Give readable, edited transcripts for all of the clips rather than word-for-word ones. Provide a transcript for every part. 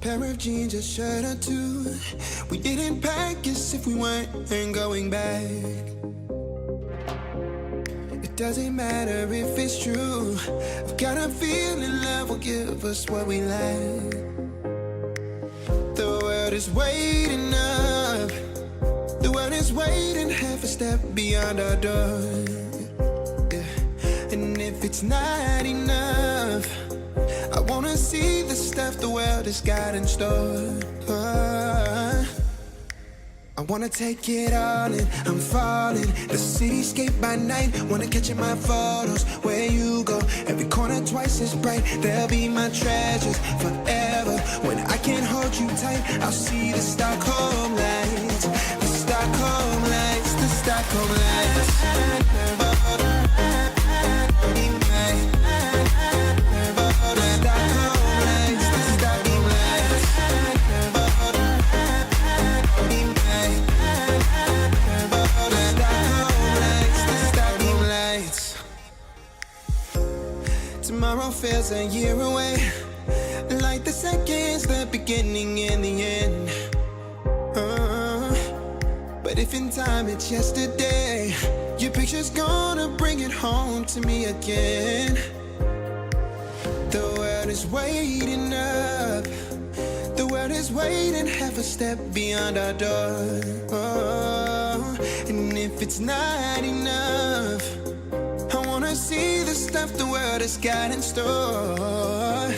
pair of jeans, a shirt or two. We didn't pack as if we weren't going back. It doesn't matter if it's true. I've got a feeling love will give us what we lack. The world is waiting up. The world is waiting half a step beyond our door. Yeah. And if it's not enough, I wanna see the stuff the world has got in store. I wanna take it all in, I'm falling. The cityscape by night, wanna catch in my photos. Where you go, every corner twice as bright. They'll be my treasures forever. When I can't hold you tight, I'll see the Stockholm lights. The Stockholm lights, the Stockholm lights. Tomorrow feels a year away, like the seconds, the beginning and the end. But if in time it's yesterday, your picture's gonna bring it home to me again. The world is waiting up. The world is waiting half a step beyond our door. And if it's not enough, I wanna see the stuff the world has got in store.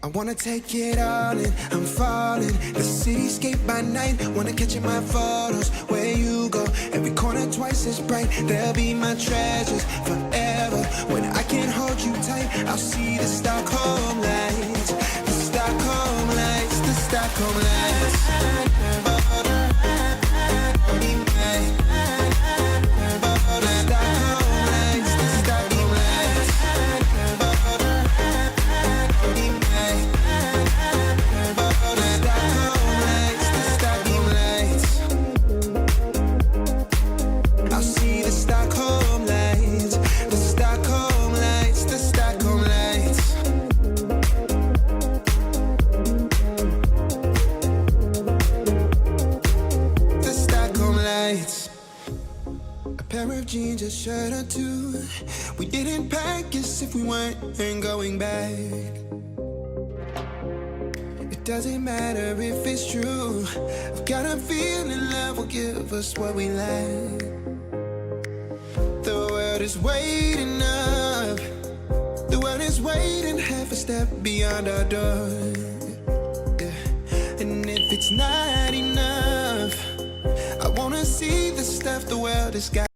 I wanna take it all in, I'm falling. The cityscape by night, wanna catch in my photos. Where you go, every corner twice as bright. They'll be my treasures forever. When I can't hold you tight, I'll see the Stockholm lights. The Stockholm lights, the Stockholm lights. Jeans, a shirt or two. We didn't pack as if we weren't going back. It doesn't matter if it's true. I've got a feeling love will give us what we lack. The world is waiting up. The world is waiting half a step beyond our door. Yeah. And if it's not enough, I wanna see the stuff the world has got.